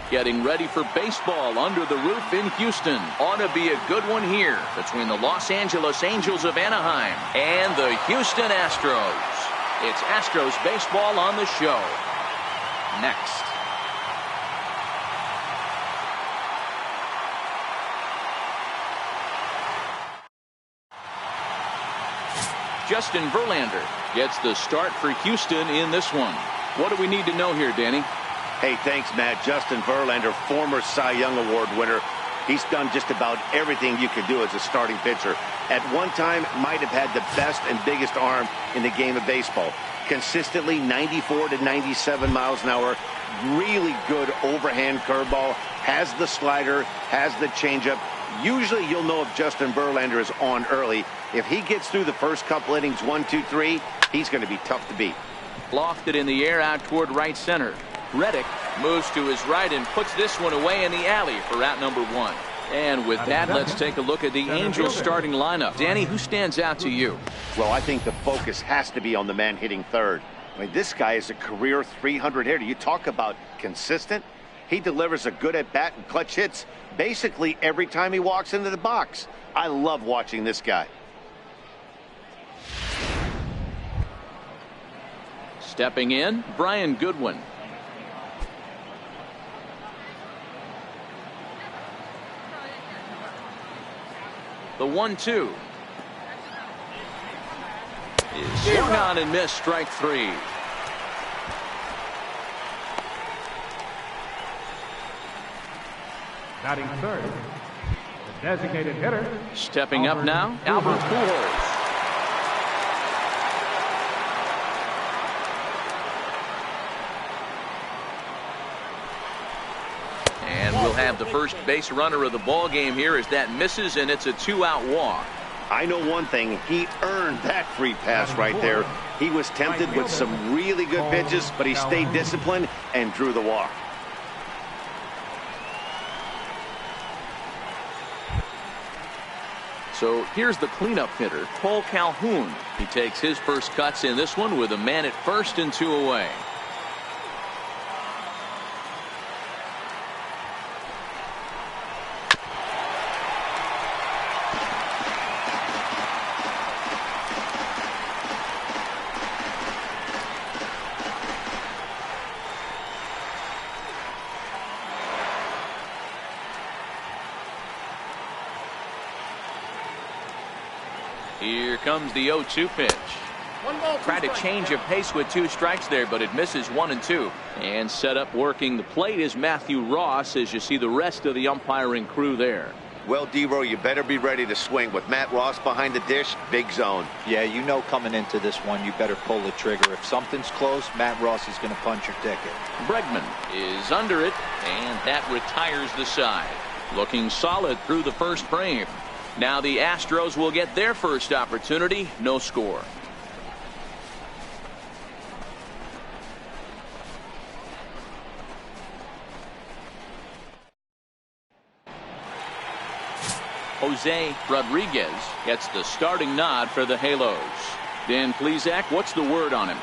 Getting ready for baseball under the roof in Houston. Ought to be a good one here between the Los Angeles Angels of Anaheim and the Houston Astros. It's Astros baseball on the show. Next. Justin Verlander gets the start for Houston in this one. What do we need to know here, Danny? Hey, thanks, Matt. Justin Verlander, former Cy Young Award winner. He's done just about everything you could do as a starting pitcher. At one time, might have had the best and biggest arm in the game of baseball. Consistently 94 to 97 miles an hour. Really good overhand curveball. Has the slider, has the changeup. Usually you'll know if Justin Verlander is on early. If he gets through the first couple innings, 1, 2, 3, he's going to be tough to beat. Lofted in the air out toward right center. Reddick moves to his right and puts this one away in the alley for out number 1. And with that, let's take a look at the Angels starting lineup. Danny, who stands out to you? Well, I think the focus has to be on the man hitting third. I mean, this guy is a career 300 hitter. You talk about consistent. He delivers a good at-bat and clutch hits basically every time he walks into the box. I love watching this guy. Stepping in, Brian Goodwin. The 1-2 is swung on and missed, strike 3. Batting third, the designated hitter. Stepping up now, Albert Pujols. And we'll have the first base runner of the ball game here as that misses, and it's a 2-out walk. I know one thing, he earned that free pass right there. He was tempted with some really good pitches, but he stayed disciplined and drew the walk. So here's the cleanup hitter, Cole Calhoun. He takes his first cuts in this one with a man at first and 2 away. Here comes the 0-2 pitch. Tried to change of pace with 2 strikes there, but it misses 1 and 2. And set up working the plate is Matthew Ross as you see the rest of the umpiring crew there. Well, D-Row, you better be ready to swing. With Matt Ross behind the dish, big zone. Yeah, you know coming into this one, you better pull the trigger. If something's close, Matt Ross is going to punch your ticket. Bregman is under it, and that retires the side. Looking solid through the first frame. Now the Astros will get their first opportunity. No score. Jose Rodriguez gets the starting nod for the Halos. Dan Plesac, what's the word on him?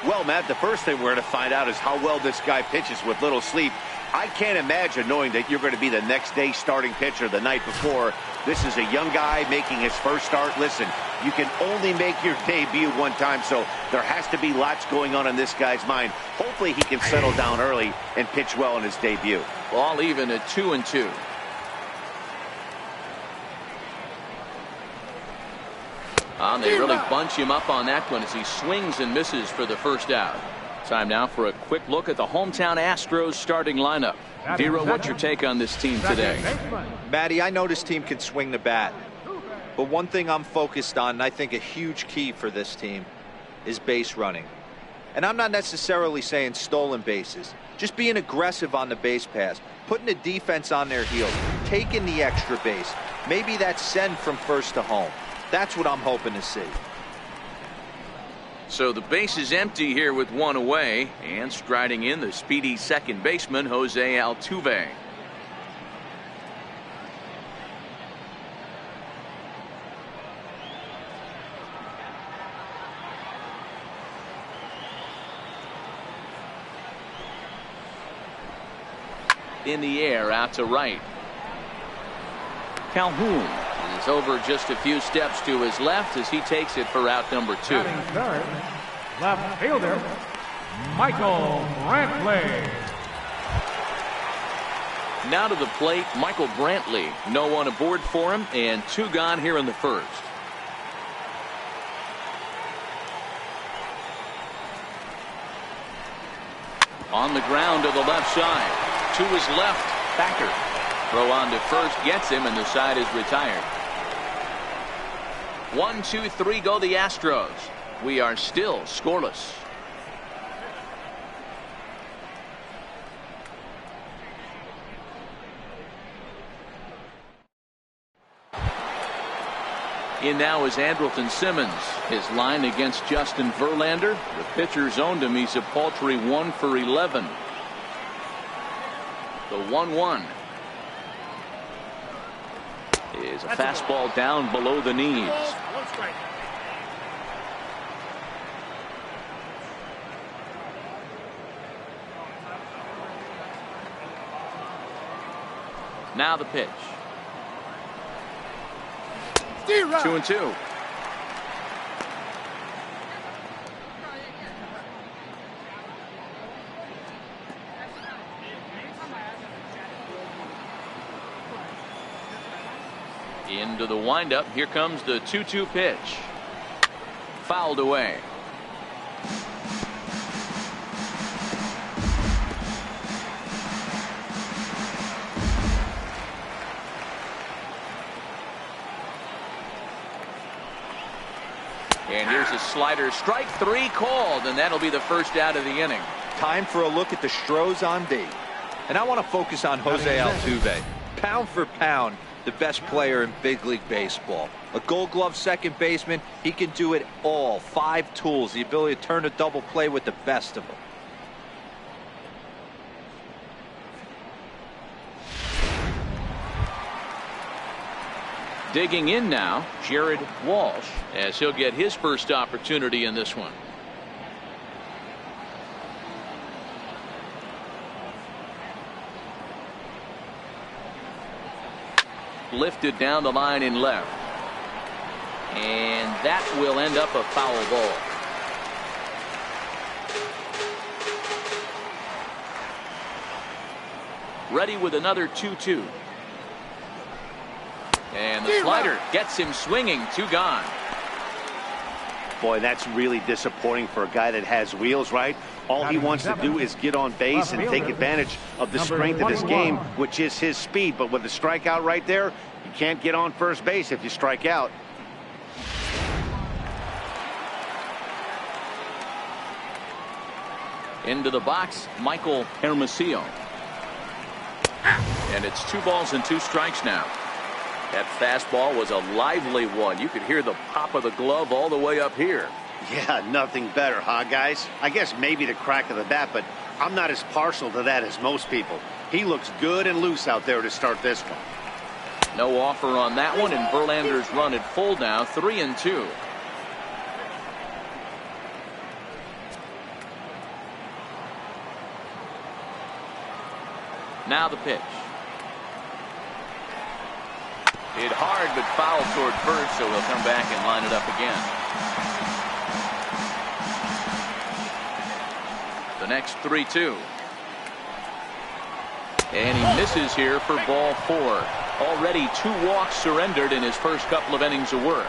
Well, Matt, the first thing we're going to find out is how well this guy pitches with little sleep. I can't imagine knowing that you're going to be the next day starting pitcher the night before. This is a young guy making his first start. Listen, you can only make your debut one time, so there has to be lots going on in this guy's mind. Hopefully he can settle down early and pitch well in his debut. Ball even at 2 and 2. They really bunch him up on that one as he swings and misses for the first out. Time now for a quick look at the hometown Astros starting lineup. Dero, what's your take on this team today? Matty, I know this team can swing the bat. But one thing I'm focused on, and I think a huge key for this team, is base running. And I'm not necessarily saying stolen bases. Just being aggressive on the base pass, putting the defense on their heels, taking the extra base. Maybe that's send from first to home. That's what I'm hoping to see. So the base is empty here with 1 away, and striding in the speedy second baseman Jose Altuve. in the air out to right. Calhoun is over just a few steps to his left as he takes it for out number 2. Batting third, left fielder, Michael Brantley. Now to the plate, Michael Brantley. No one aboard for him, and 2 gone here in the first. On the ground to the left side. To his left, Thacker. Throw on to first, gets him, and the side is retired. 1, 2, 3 go the Astros. We are still scoreless. In now is Andrelton Simmons. His line against Justin Verlander. The pitcher's owned him. He's a paltry 1 for 11. The 1-1 is a fastball down below the knees. Now the pitch. 2-2. Into the windup. Here comes the 2-2 pitch. Fouled away. And here's a slider. Strike 3 called, and that'll be the first out of the inning. Time for a look at the Astros on D. And I want to focus on Jose Altuve. Pound for pound, the best player in big league baseball. A Gold Glove second baseman. He can do it all. 5 tools. The ability to turn a double play with the best of them. Digging in now, Jared Walsh, as he'll get his first opportunity in this one. Lifted down the line in left. And that will end up a foul ball. Ready with another 2-2. And the slider gets him swinging. 2 gone. Boy, that's really disappointing for a guy that has wheels, right? All he wants to do is get on base and take advantage of the strength of this game, which is his speed. But with a strikeout right there, you can't get on first base if you strike out. Into the box, Michael Hermosillo. And it's 2 balls and 2 strikes now. That fastball was a lively one. You could hear the pop of the glove all the way up here. Yeah, nothing better, huh, guys? I guess maybe the crack of the bat, but I'm not as partial to that as most people. He looks good and loose out there to start this one. No offer on that one, and Verlander's run at full now, 3-2. Now the pitch. Hit hard, but foul toward first, so he'll come back and line it up again. The next 3-2. And he misses here for ball 4. Already 2 walks surrendered in his first couple of innings of work.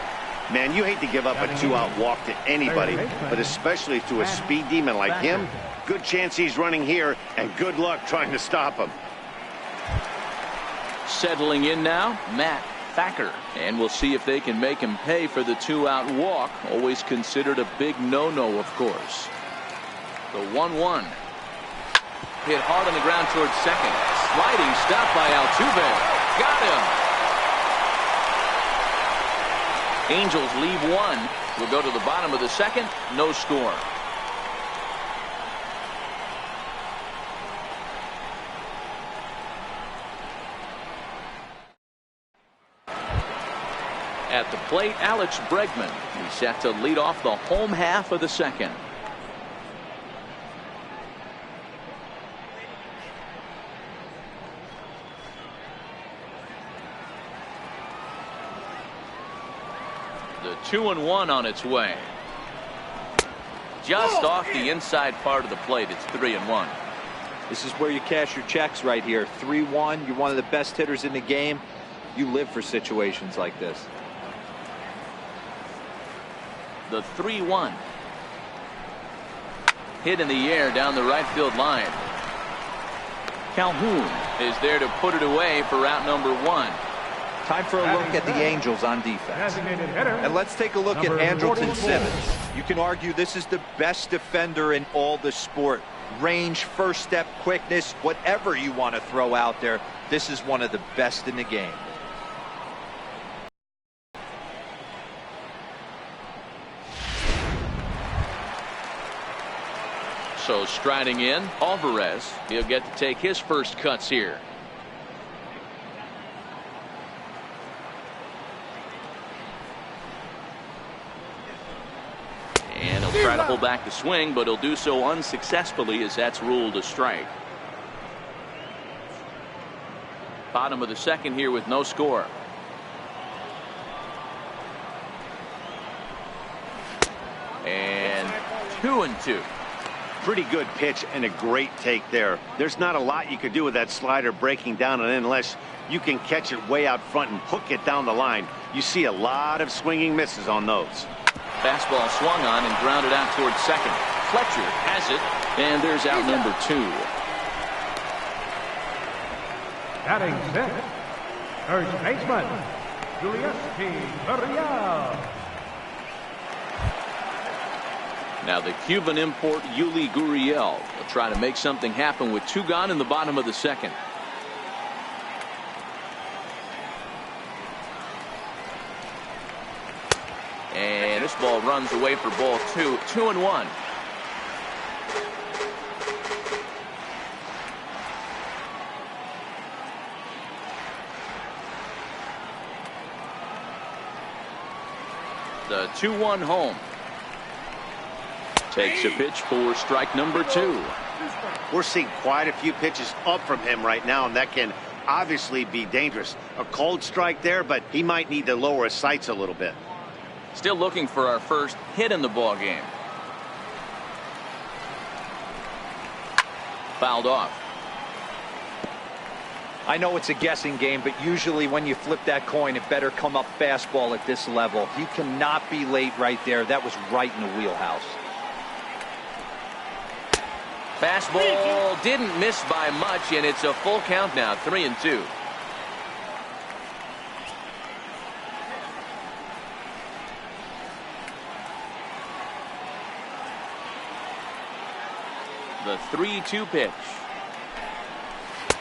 Man, you hate to give up a 2-out walk to anybody, but especially to a speed demon like him. Good chance he's running here, and good luck trying to stop him. Settling in now, Matt Thacker, and we'll see if they can make him pay for the 2-out walk. Always considered a big no-no, of course. The 1-1. Hit hard on the ground towards second. Sliding stop by Altuve. Got him. Angels leave 1. We'll go to the bottom of the second. No score. At the plate, Alex Bregman. He's set to lead off the home half of the second. The 2-1 on its way. Just off the inside part of the plate. It's 3-1. This is where you cash your checks right here. 3-1. You're one of the best hitters in the game. You live for situations like this. The 3-1. Hit in the air down the right field line. Calhoun is there to put it away for out number 1. Time for a look at the Angels on defense. And let's take a look at Andrelton Simmons. You can argue this is the best defender in all the sport. Range, first step, quickness, whatever you want to throw out there, this is one of the best in the game. So striding in, Alvarez. He'll get to take his first cuts here. And he'll try to hold back the swing, but he'll do so unsuccessfully as that's ruled a strike. Bottom of the second here with no score. And 2-2. Pretty good pitch and a great take there. There's not a lot you could do with that slider breaking down and in unless you can catch it way out front and hook it down the line. You see a lot of swinging misses on those. Fastball swung on and grounded out towards second. Fletcher has it, and there's out number 2. Batting sixth, first baseman, Julius Gurriel. Now the Cuban import Yuli Gurriel will try to make something happen with 2 gone in the bottom of the second. And this ball runs away for ball 2. 2-1. The 2-1 home. Takes a pitch for strike number 2. We're seeing quite a few pitches up from him right now, and that can obviously be dangerous. A cold strike there, but he might need to lower his sights a little bit. Still looking for our first hit in the ball game. Fouled off. I know it's a guessing game, but usually when you flip that coin, it better come up fastball at this level. You cannot be late right there. That was right in the wheelhouse. Fastball didn't miss by much, and it's a full count now. 3-2. The 3-2 pitch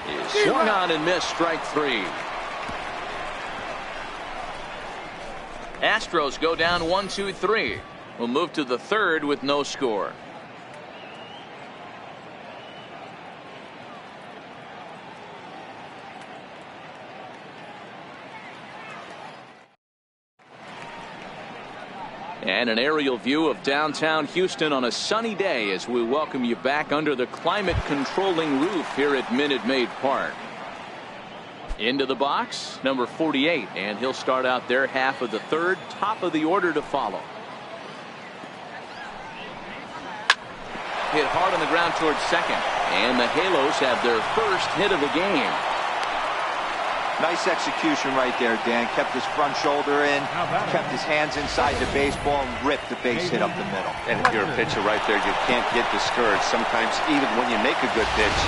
is swung on and missed. Strike 3. Astros go down 1-2-3. We'll move to the third with no score. And an aerial view of downtown Houston on a sunny day as we welcome you back under the climate controlling roof here at Minute Maid Park. Into the box, number 48, and he'll start out their half of the third. Top of the order to follow. Hit hard on the ground towards second, and the Halos have their first hit of the game. Nice execution right there, Dan. Kept his front shoulder in, kept his hands inside the baseball, and ripped the base hit up the middle. And if you're a pitcher right there, you can't get discouraged. Sometimes even when you make a good pitch,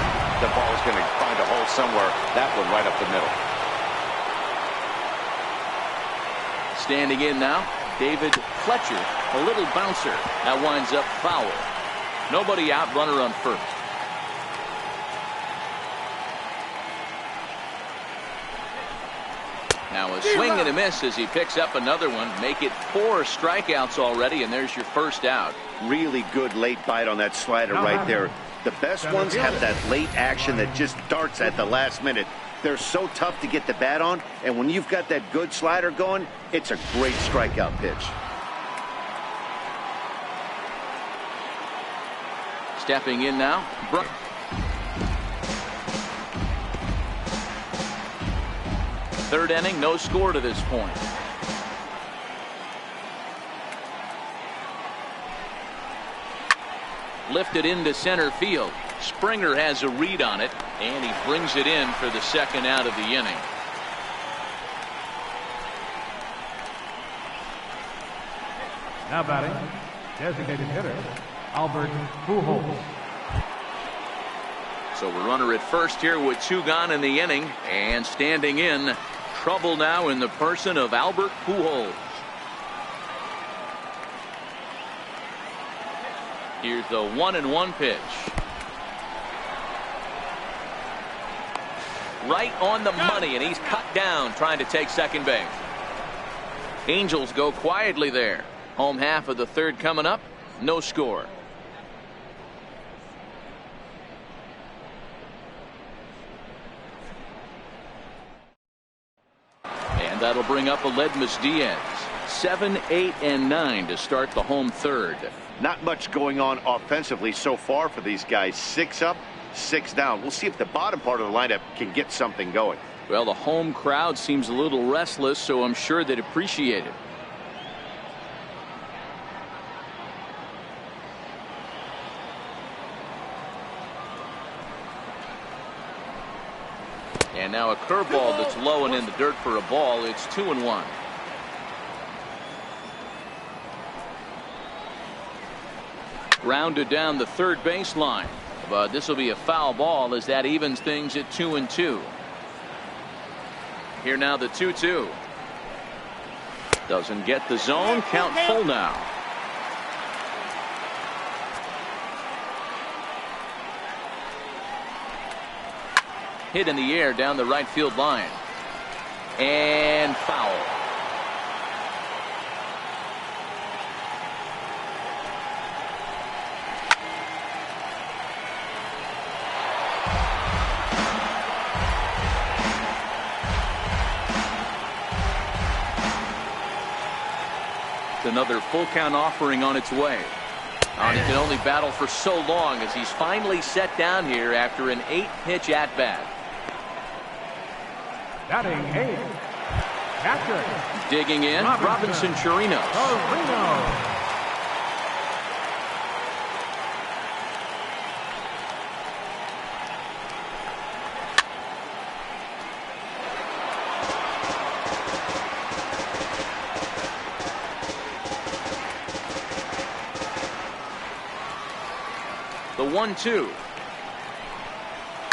the ball is going to find a hole somewhere. That one right up the middle. Standing in now, David Fletcher, a little bouncer. That winds up foul. Nobody out, runner on first. Now a swing and a miss as he picks up another one. Make it 4 strikeouts already, and there's your first out. Really good late bite on that slider right there. The best ones have that late action that just darts at the last minute. They're so tough to get the bat on, and when you've got that good slider going, it's a great strikeout pitch. Stepping in now, third inning, no score to this point. Lifted into center field. Springer has a read on it, and he brings it in for the second out of the inning. Now batting, designated hitter, Albert Pujols. So a runner at first here with 2 gone in the inning, and standing in, trouble now in the person of Albert Pujols. Here's the 1-1 pitch. Right on the money, and he's cut down trying to take second base. Angels go quietly there. Home half of the third coming up. No score. And that'll bring up Aledmus Diaz. 7, 8, and 9 to start the home third. Not much going on offensively so far for these guys. 6 up, 6 down. We'll see if the bottom part of the lineup can get something going. Well, the home crowd seems a little restless, so I'm sure they'd appreciate it. And now a curveball that's low and in the dirt for a ball. It's 2-1. Grounded down the third baseline, but this will be a foul ball as that evens things at 2-2. Here now the 2-2. Doesn't get the zone. Count full now. Hit in the air down the right field line. And foul. Another full count offering on its way. And he can only battle for so long as he's finally set down here after an 8-pitch at bat. Batting 8, catcher. Digging in, Robinson Chirinos. The 1-2.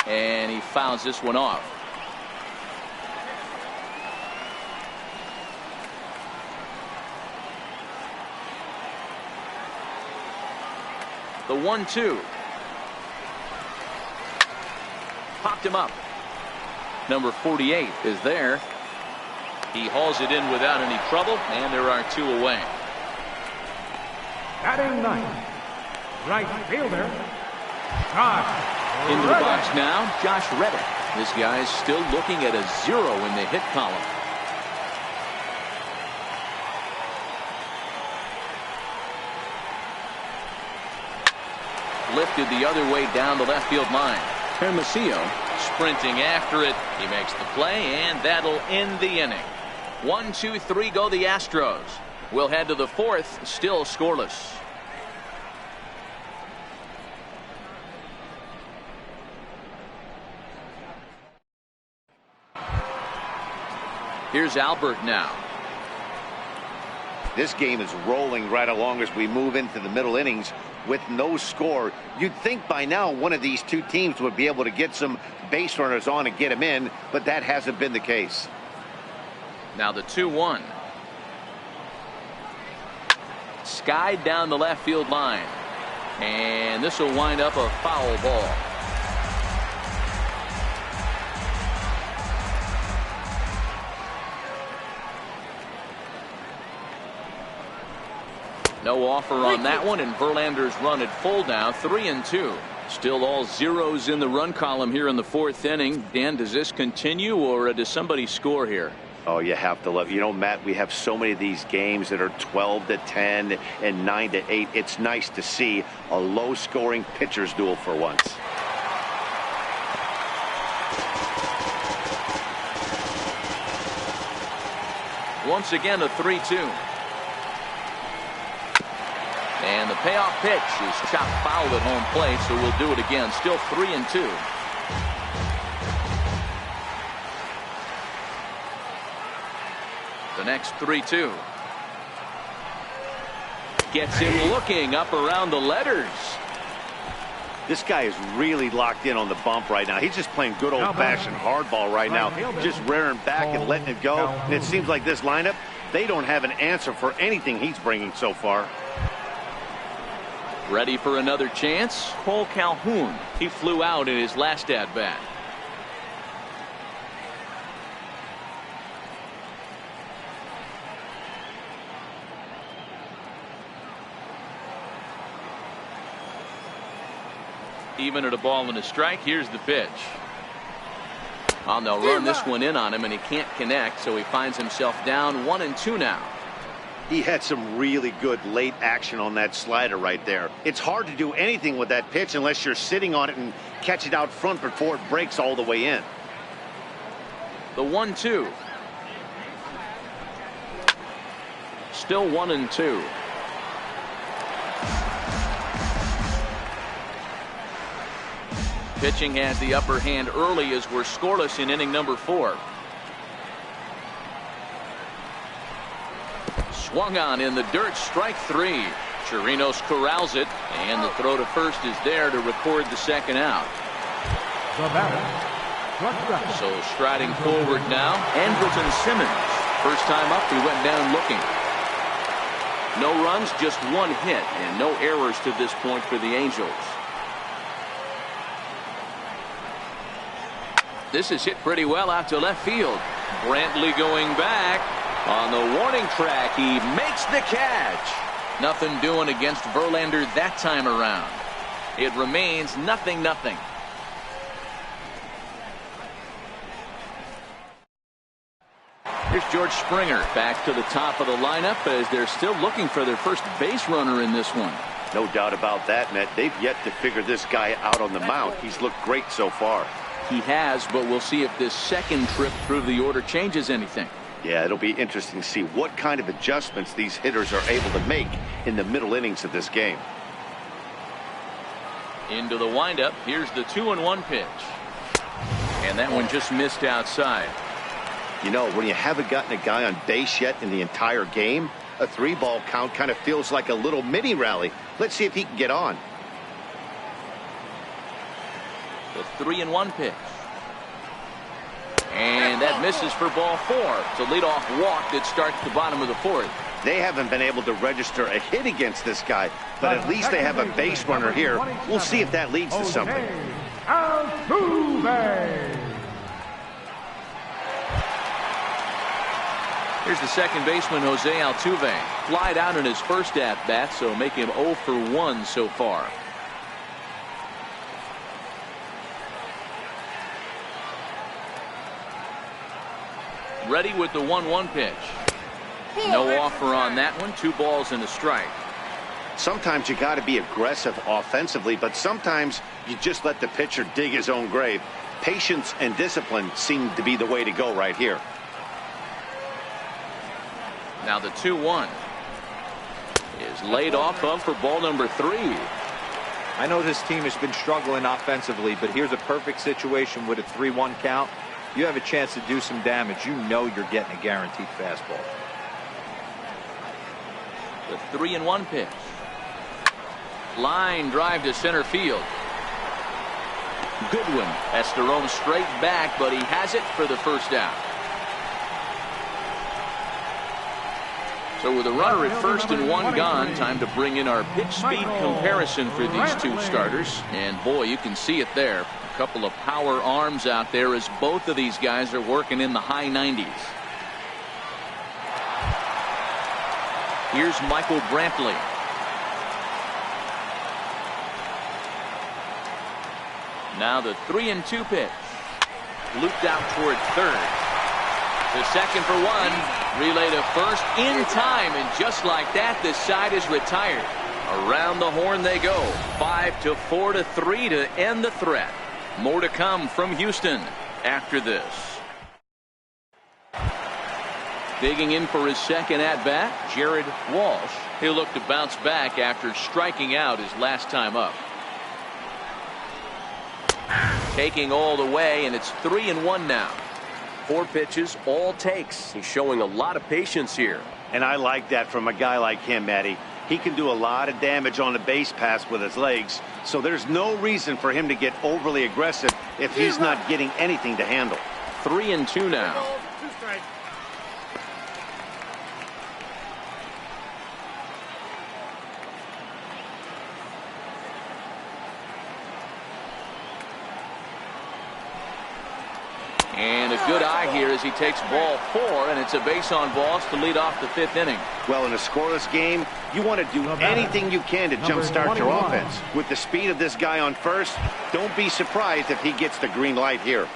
And he fouls this one off. The 1-2. Popped him up. Number 48 is there. He hauls it in without any trouble, and there are 2 away. Batting 9, right fielder, Josh Into the box now, Josh Reddick. This guy's still looking at a 0 in the hit column. Lifted the other way down the left field line. Hermosillo sprinting after it. He makes the play, and that'll end the inning. 1, 2, 3 go the Astros. We'll head to the 4th, still scoreless. Here's Albert now. This game is rolling right along as we move into the middle innings with no score. You'd think by now one of these 2 teams would be able to get some base runners on and get them in, but that hasn't been the case. Now the 2-1. Skied down the left field line. And this will wind up a foul ball. No offer on that one, and Verlander's run at full now, 3-2. Still all zeros in the run column here in the 4th inning. Dan, does this continue, or does somebody score here? Oh, you have to love, Matt, we have so many of these games that are 12-10 and 9-8. It's nice to see a low-scoring pitcher's duel for once. Once again, a 3-2. And the payoff pitch is chopped foul at home plate, so we'll do it again. Still 3-2. The next 3-2. Gets him looking up around the letters. This guy is really locked in on the bump right now. He's just playing good old-fashioned hardball right now, just rearing back and letting it go. And it seems like this lineup, they don't have an answer for anything he's bringing so far. Ready for another chance? Cole Calhoun. He flew out in his last at-bat. Even at a ball and a strike, here's the pitch. Oh, they'll run this one in on him, and he can't connect, so he finds himself down 1-2 now. He had some really good late action on that slider right there. It's hard to do anything with that pitch unless you're sitting on it and catch it out front before it breaks all the way in. The 1-2. Still 1-2. Pitching has the upper hand early as we're scoreless in inning number 4. Swung on in the dirt, strike 3. Chirinos corrals it, and the throw to first is there to record the second out. So striding forward now, Andrelton Simmons. First time up, he went down looking. No runs, just 1 hit, and no errors to this point for the Angels. This is hit pretty well out to left field. Brantley going back. On the warning track, he makes the catch. Nothing doing against Verlander that time around. It remains 0-0. Here's George Springer back to the top of the lineup as they're still looking for their first base runner in this one. No doubt about that, Matt. They've yet to figure this guy out on the mound. He's looked great so far. He has, but we'll see if this second trip through the order changes anything. Yeah, it'll be interesting to see what kind of adjustments these hitters are able to make in the middle innings of this game. Into the windup. Here's the 2-1 pitch. And that one just missed outside. You know, when you haven't gotten a guy on base yet in the entire game, a 3-ball count kind of feels like a little mini rally. Let's see if he can get on. The 3-1 pitch. And that misses for ball 4. It's a leadoff walk that starts the bottom of the 4th. They haven't been able to register a hit against this guy, but at least they have a base runner here. We'll see if that leads to something. Here's the second baseman, Jose Altuve. Flied out in his first at-bat, so make him 0 for 1 so far. Ready with the 1-1 pitch. No offer on that one. 2 balls and a strike. Sometimes you got to be aggressive offensively, but sometimes you just let the pitcher dig his own grave. Patience and discipline seem to be the way to go right here. Now the 2-1 is laid off of for ball number 3. I know this team has been struggling offensively, but here's a perfect situation with a 3-1 count. You have a chance to do some damage. You know you're getting a guaranteed fastball. The 3-1 pitch. Line drive to center field. Goodwin has to roam straight back, but he has it for the first out. So with a runner at first and 1 gone, time to bring in our pitch speed comparison for these 2 starters. And boy, you can see it there. A couple of power arms out there as both of these guys are working in the high 90s. Here's Michael Brantley. Now the 3-2 pitch. Looped out toward third. The second for 1. Relay to first in time, and just like that, this side is retired. Around the horn they go. 5-4-3 to end the threat. More to come from Houston after this. Digging in for his second at-bat, Jared Walsh. He'll look to bounce back after striking out his last time up. Taking all the way, and it's 3-1 now. 4 pitches, all takes. He's showing a lot of patience here. And I like that from a guy like him, Matty. He can do a lot of damage on the base pass with his legs, so there's no reason for him to get overly aggressive if he's not getting anything to handle. 3-2 now. And a good eye here as he takes ball 4, and it's a base on balls to lead off the 5th inning. Well, in a scoreless game, you want to do anything you can to jumpstart your offense. With the speed of this guy on first, don't be surprised if he gets the green light here.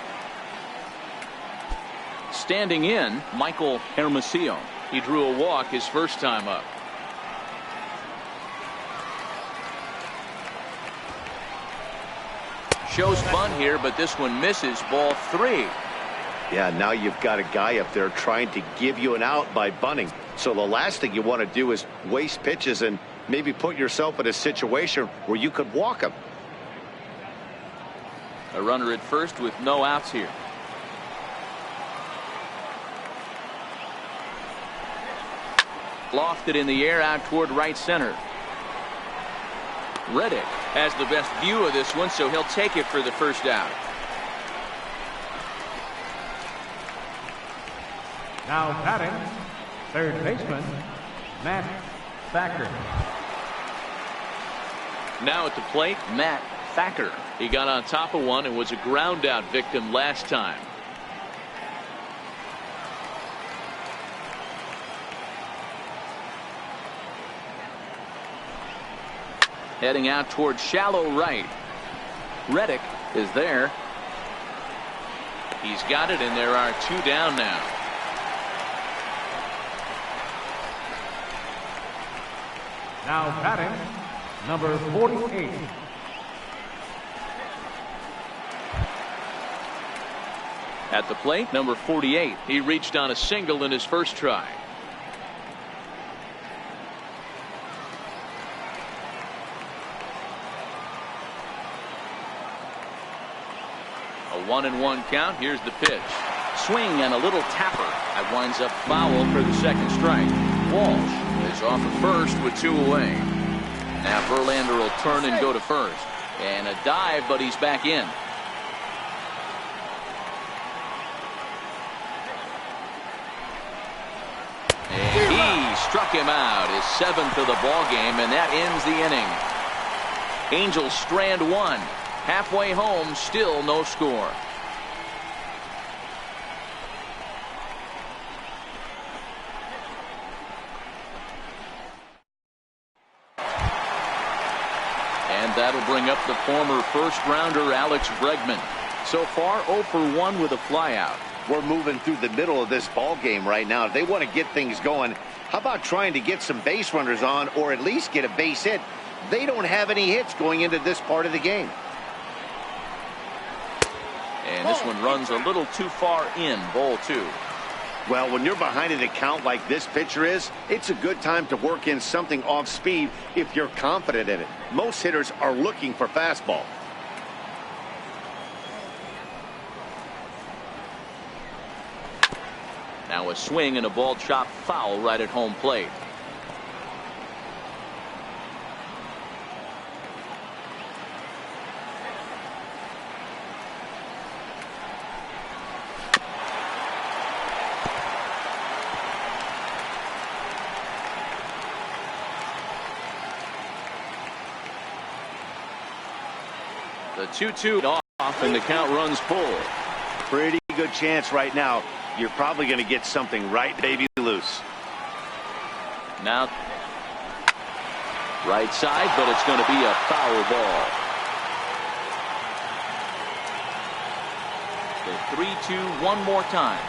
Standing in, Michael Hermosillo. He drew a walk his first time up. Shows fun here, but this one misses. Ball 3. Yeah, now you've got a guy up there trying to give you an out by bunting. So the last thing you want to do is waste pitches and maybe put yourself in a situation where you could walk him. A runner at first with no outs here. Lofted in the air out toward right center. Reddick has the best view of this one, so he'll take it for the first out. Now batting, third baseman, Matt Thacker. Now at the plate, Matt Thacker. He got on top of one and was a ground out victim last time. Heading out toward shallow right. Reddick is there. He's got it, and there are 2 down now. Now batting, number 48. At the plate, number 48. He reached on a single in his first try. A 1-1 count. Here's the pitch. Swing and a little tapper. That winds up foul for the second strike. Walsh is off at first with 2 away. Now Verlander will turn and go to first. And a dive, but he's back in. And he struck him out, his 7th of the ball game, and that ends the inning. Angels strand 1. Halfway home, still no score. And that'll bring up the former first-rounder Alex Bregman. So far, 0 for 1 with a flyout. We're moving through the middle of this ball game right now. If they want to get things going, how about trying to get some base runners on or at least get a base hit? They don't have any hits going into this part of the game. And this one runs a little too far in, ball 2. Well, when you're behind an account like this pitcher is, it's a good time to work in something off speed if you're confident in it. Most hitters are looking for fastball. Now a swing and a ball chopped foul right at home plate. The 2-2 off, and the count runs full. Pretty good chance right now. You're probably going to get something right, baby, loose. Now, right side, but it's going to be a foul ball. The 3-2 one more time.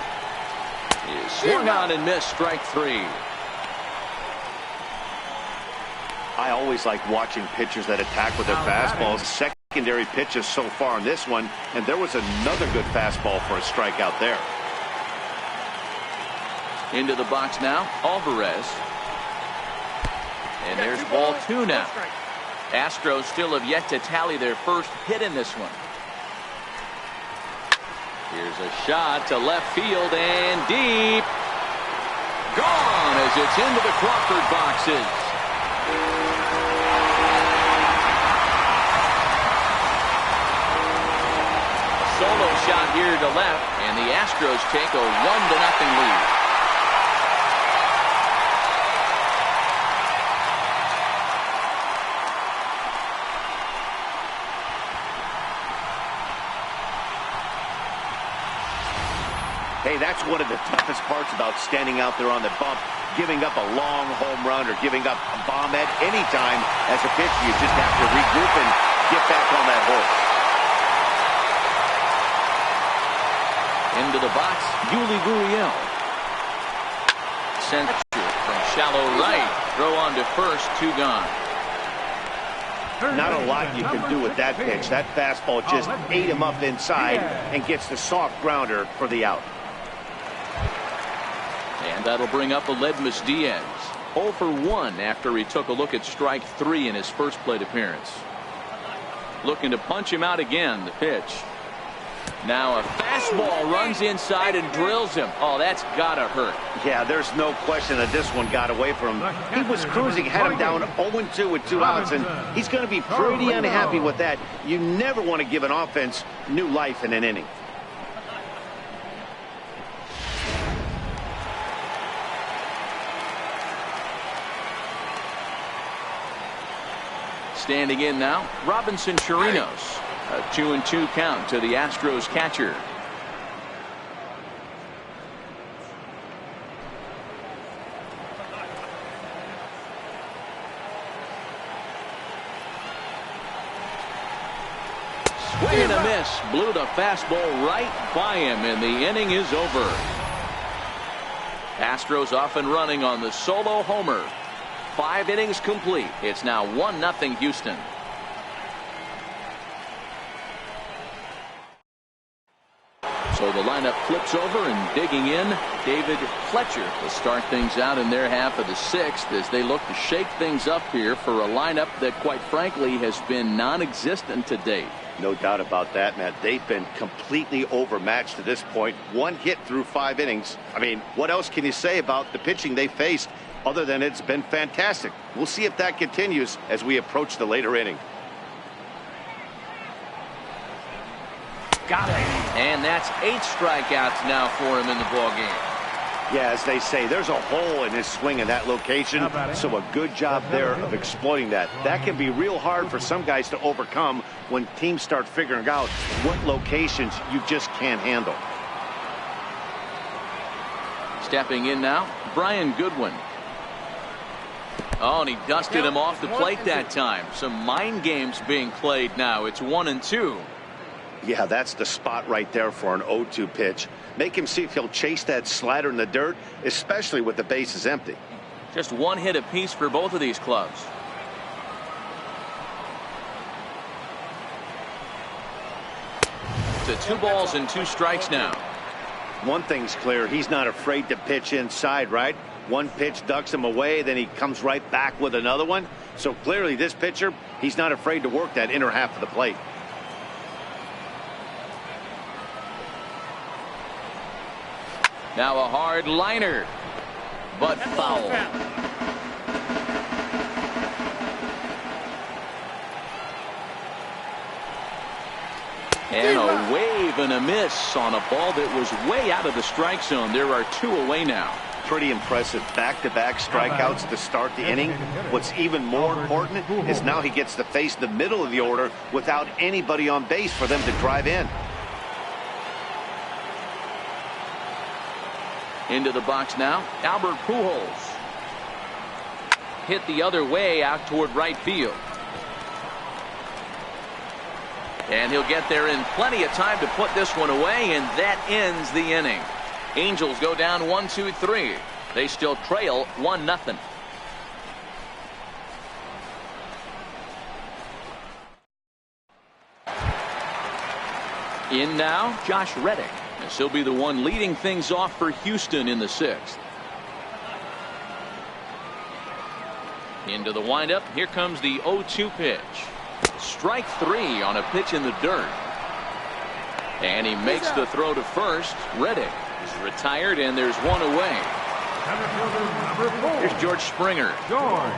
Is swung on and missed, strike 3. I always like watching pitchers that attack with their fastballs. Secondary pitches so far in this one, and there was another good fastball for a strikeout there. Into the box now, Alvarez. And there's ball 2 now. Astros still have yet to tally their first hit in this one. Here's a shot to left field and deep. Gone as it's into the Crawford boxes. A solo shot here to left, and the Astros take a 1-0 lead. Hey, that's one of the toughest parts about standing out there on the bump. Giving up a long home run or giving up a bomb at any time as a pitcher. You just have to regroup and get back on that horse. Into the box, Yuli Gurriel. Sent from shallow right. Throw on to first, 2 gone. Not a lot you can do with that pitch. That fastball just ate him up inside and gets the soft grounder for the out. And that'll bring up Aledmys Diaz. 0 for 1 after he took a look at strike 3 in his first plate appearance. Looking to punch him out again. The pitch. Now a fastball runs inside and drills him. Oh, that's gotta hurt. Yeah, there's no question that this one got away from him. He was cruising, had him down 0-2 with 2 outs, and he's going to be pretty unhappy with that. You never want to give an offense new life in an inning. Standing in now, Robinson Chirinos. A 2-2 count to the Astros catcher. Swing and a miss. Blew the fastball right by him, and the inning is over. Astros off and running on the solo homer. 5 innings complete. It's now 1-0 Houston. So the lineup flips over, and digging in, David Fletcher will start things out in their half of the 6th as they look to shake things up here for a lineup that, quite frankly, has been non-existent to date. No doubt about that, Matt. They've been completely overmatched to this point. 1 hit through 5 innings. I mean, what else can you say about the pitching they faced other than it's been fantastic? We'll see if that continues as we approach the later inning. Got it. And that's 8 strikeouts now for him in the ballgame. Yeah, as they say, there's a hole in his swing in that location, so a good job there of exploiting that. That can be real hard for some guys to overcome when teams start figuring out what locations you just can't handle. Stepping in now, Brian Goodwin. Oh, and he dusted him off the plate that time. Some mind games being played now. It's 1-2. Yeah, that's the spot right there for an 0-2 pitch. Make him see if he'll chase that slider in the dirt, especially with the bases empty. Just 1 hit apiece for both of these clubs. To 2 balls and 2 strikes now. One thing's clear, he's not afraid to pitch inside, right? 1 pitch ducks him away, then he comes right back with another one. So clearly this pitcher, he's not afraid to work that inner half of the plate. Now a hard liner, but foul. And a wave and a miss on a ball that was way out of the strike zone. There are 2 away now. Pretty impressive back-to-back strikeouts to start the inning. What's even more important is now he gets to face the middle of the order without anybody on base for them to drive in. Into the box now, Albert Pujols. Hit the other way out toward right field. And he'll get there in plenty of time to put this one away, and that ends the inning. Angels go down 1-2-3. They still trail 1-0. In now, Josh Reddick. This will be the one leading things off for Houston in the 6th. Into the windup. Here comes the 0-2 pitch. Strike 3 on a pitch in the dirt. And he makes the throw to first. Reddick is retired, and there's one away. Number 4. Here's George Springer. George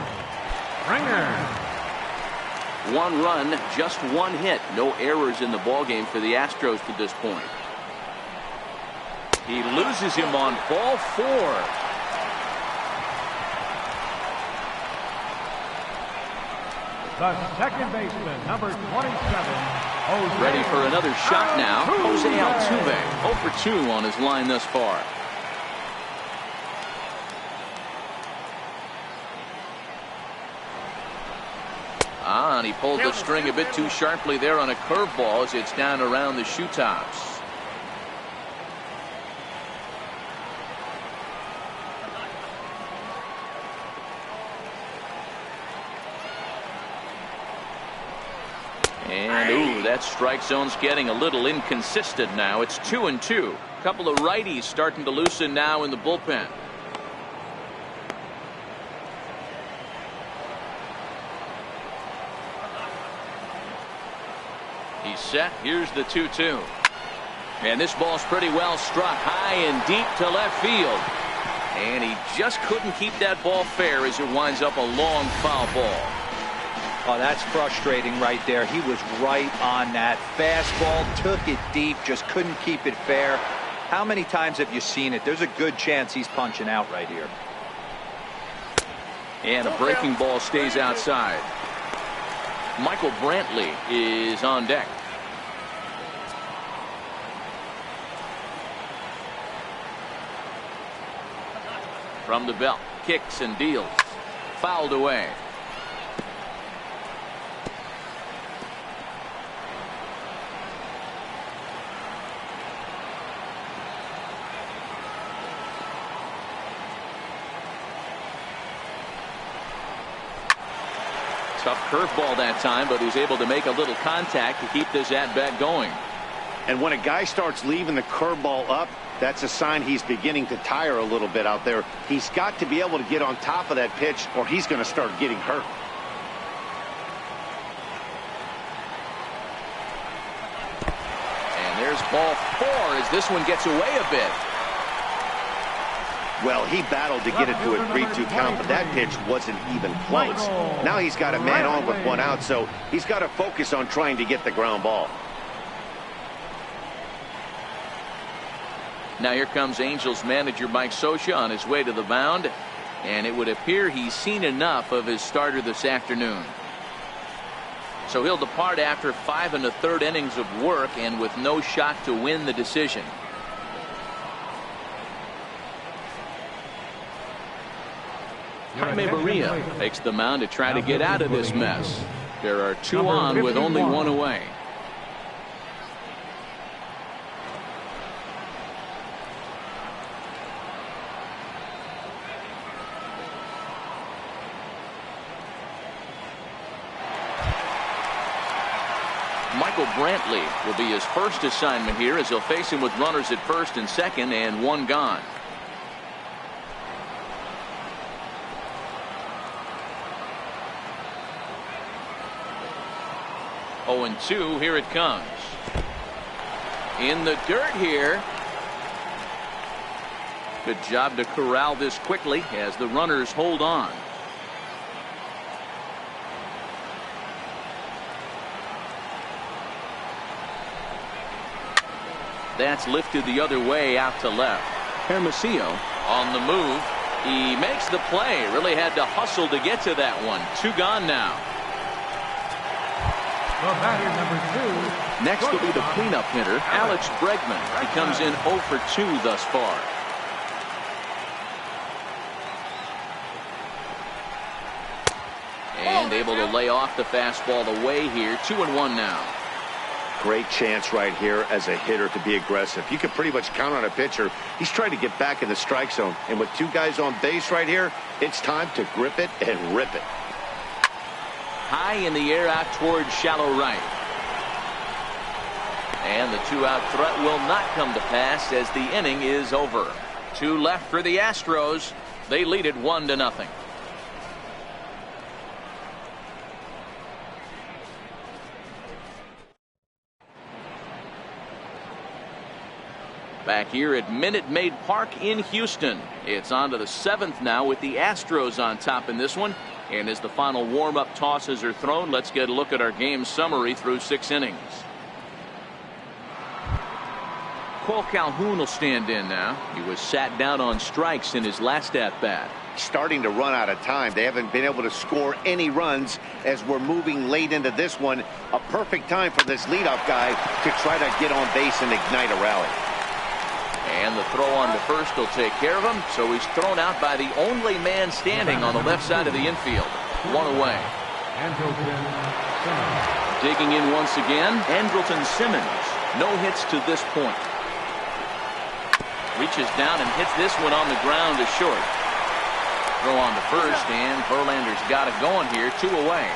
Springer. 1 run, just 1 hit. No errors in the ballgame for the Astros to this point. He loses him on ball 4. The second baseman, number 27. Jose. Ready for another shot now. Jose Altuve, 0 for 2 on his line thus far. And he pulled the string a bit too sharply there on a curveball as it's down around the shoe tops. And ooh, that strike zone's getting a little inconsistent now. It's 2-2. A couple of righties starting to loosen now in the bullpen. He's set. Here's the 2-2. And this ball's pretty well struck high and deep to left field. And he just couldn't keep that ball fair as it winds up a long foul ball. Oh, that's frustrating right there. He was right on that. Fastball, took it deep, just couldn't keep it fair. How many times have you seen it? There's a good chance he's punching out right here. And a breaking ball stays outside. Michael Brantley is on deck. From the belt, kicks and deals. Fouled away. Tough curveball that time, but he's able to make a little contact to keep this at-bat going. And when a guy starts leaving the curveball up, that's a sign he's beginning to tire a little bit out there. He's got to be able to get on top of that pitch, or he's going to start getting hurt. And there's ball 4 as this one gets away a bit. Well, he battled to get it to a 3-2 count, but that pitch wasn't even close. Now he's got a man on with 1 out, so he's got to focus on trying to get the ground ball. Now here comes Angels manager Mike Scioscia on his way to the mound, and it would appear he's seen enough of his starter this afternoon. So he'll depart after 5 1/3 innings of work and with no shot to win the decision. Jaime Maria takes the mound to try to get out of this mess. There are 2 on with only 1 away. Michael Brantley will be his first assignment here as he'll face him with runners at first and second and 1 gone. Oh, and 2, here it comes. In the dirt here. Good job to corral this quickly as the runners hold on. That's lifted the other way out to left. Hermosillo on the move. He makes the play. Really had to hustle to get to that one. 2 gone now. The batter, number 2. Next will be the cleanup hitter, Alex Bregman. He comes in 0 for 2 thus far. And able to lay off the fastball away here. 2-1 now. Great chance right here as a hitter to be aggressive. You can pretty much count on a pitcher. He's trying to get back in the strike zone. And with 2 guys on base right here, it's time to grip it and rip it. High in the air out towards shallow right. And the 2-out threat will not come to pass as the inning is over. 2 left for the Astros. They lead it 1-0. Back here at Minute Maid Park in Houston. It's on to the 7th now with the Astros on top in this one. And as the final warm-up tosses are thrown, let's get a look at our game summary through 6 innings. Cole Calhoun will stand in now. He was sat down on strikes in his last at-bat. Starting to run out of time. They haven't been able to score any runs as we're moving late into this one. A perfect time for this leadoff guy to try to get on base and ignite a rally. And the throw on to first will take care of him, so he's thrown out by the only man standing on the left side of the infield. 1 away. Digging in once again, Andrelton Simmons. No hits to this point. Reaches down and hits this one on the ground to short. Throw on to first, and Verlander's got it going here. 2 away.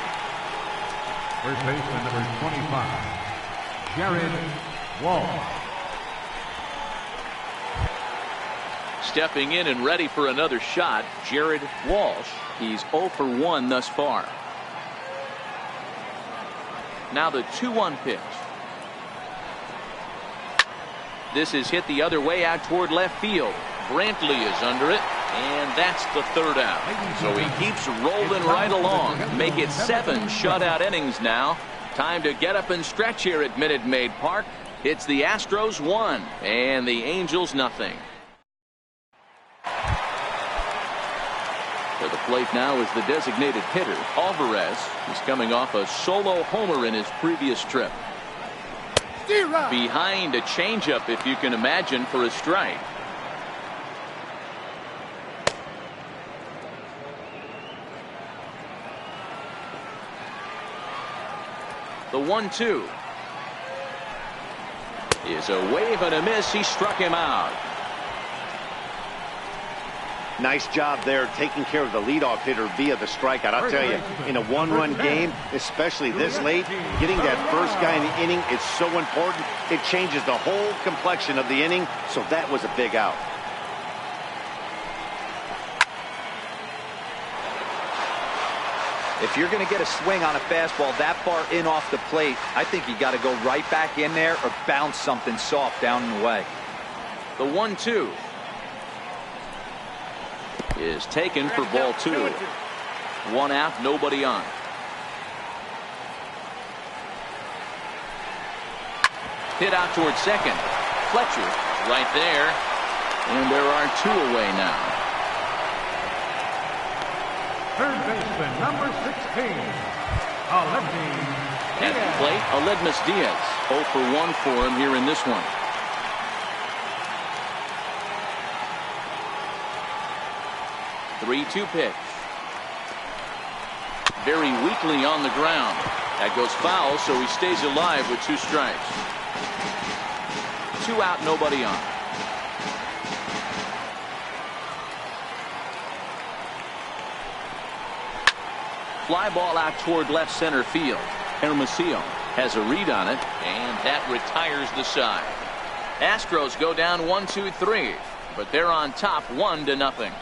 First baseman number 25, Jared Walsh. Stepping in and ready for another shot, Jared Walsh. He's 0 for 1 thus far. Now the 2-1 pitch. This is hit the other way out toward left field. Brantley is under it, and that's the 3rd out. So he keeps rolling right along. Make it 7 shutout innings now. Time to get up and stretch here at Minute Maid Park. It's the Astros 1 and the Angels nothing. To the plate now is the designated hitter, Alvarez. He's coming off a solo homer in his previous trip. Behind a changeup, if you can imagine, for a strike. The 1-2 is a wave and a miss. He struck him out. Nice job there taking care of the leadoff hitter via the strikeout. I'll tell you, in a 1-run game, especially this late, getting that first guy in the inning is so important. It changes the whole complexion of the inning, so that was a big out. If you're going to get a swing on a fastball that far in off the plate, I think you got to go right back in there or bounce something soft down and away. The 1-2 is taken for ball 2. 1 out, nobody on. Hit out towards second. Fletcher right there, and there are 2 away now. Third baseman number 16, Aledmys At the plate, Aledmys Diaz. 0 for 1 for him here in this one. The 3-2 pitch. Very weakly on the ground. That goes foul, so he stays alive with 2 strikes. 2 out, nobody on. Fly ball out toward left center field. Hermosillo has a read on it, and that retires the side. Astros go down 1-2-3, but they're on top 1-0.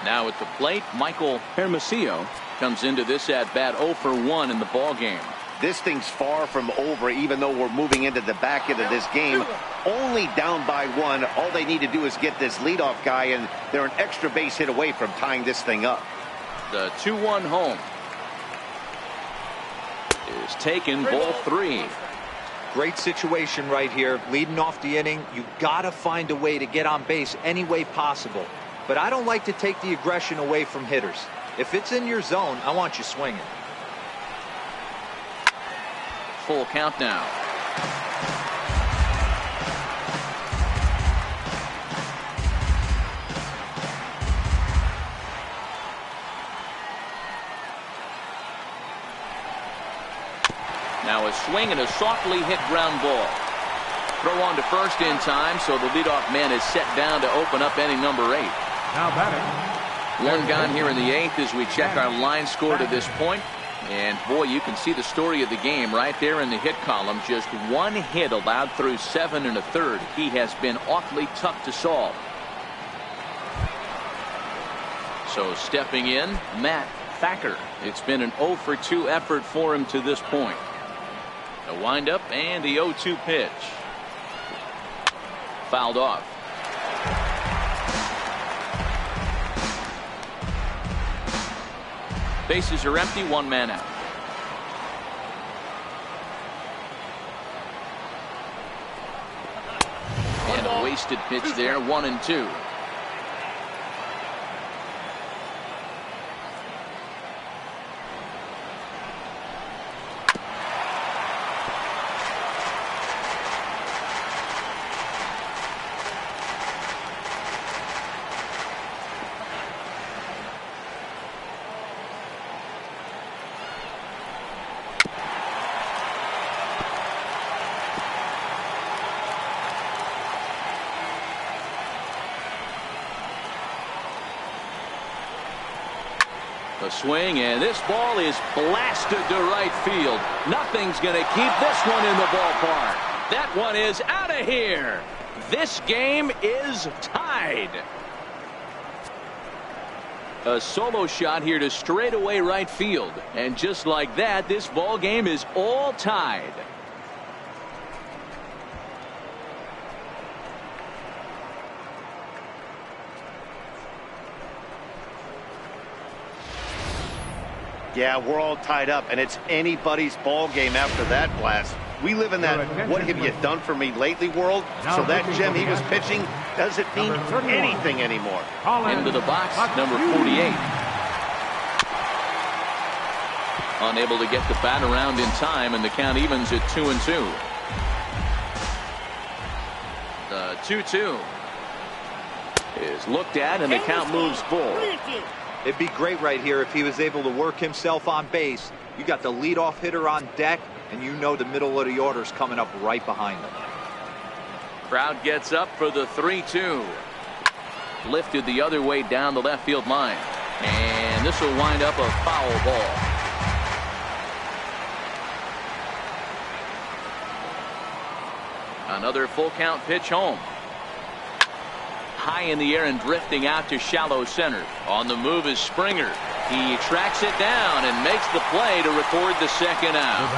Now at the plate, Michael Hermosillo comes into this at bat 0 for 1 in the ball game. This thing's far from over, even though we're moving into the back end of this game. Only down by 1. All they need to do is get this leadoff guy, and they're an extra base hit away from tying this thing up. The 2-1 home is taken, ball 3. Great situation right here. Leading off the inning, you got to find a way to get on base any way possible. But I don't like to take the aggression away from hitters. If it's in your zone, I want you swinging. Full count now. Now a swing and a softly hit ground ball. Throw on to first in time, so the leadoff man is set down to open up inning number 8. Now batting. 1 gone here in the 8th as we check our line score to this point. And boy, you can see the story of the game right there in the hit column. Just 1 hit allowed through 7 1/3. He has been awfully tough to solve. So stepping in, Matt Thacker. It's been an 0 for 2 effort for him to this point. The windup and the 0-2 pitch. Fouled off. Bases are empty, one man out. And a wasted pitch there, 1-2. A swing, and this ball is blasted to right field. Nothing's going to keep this one in the ballpark. That one is out of here. This game is tied. A solo shot here to straightaway right field. And just like that, this ball game is all tied. Yeah, we're all tied up, and it's anybody's ball game after that blast. We live in that "what have you done for me lately" world, so that gem he was pitching doesn't mean anything anymore. Into the box, number 48. Unable to get the bat around in time, and the count evens at 2-2. The 2-2 is looked at, and the count moves full. It'd be great right here if he was able to work himself on base. You got the leadoff hitter on deck, and you know the middle of the order's coming up right behind him. Crowd gets up for the 3-2. Lifted the other way down the left field line. And this will wind up a foul ball. Another full count pitch home. High in the air and drifting out to shallow center. On the move is Springer. He tracks it down and makes the play to record the second out.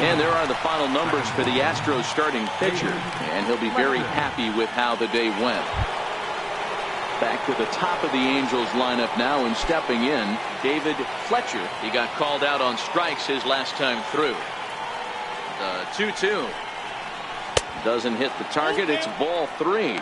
And there are the final numbers for the Astros starting pitcher. And he'll be very happy with how the day went. Back to the top of the Angels lineup now, and stepping in, David Fletcher. He got called out on strikes his last time through. The 2-2. Doesn't hit the target. It's ball 3.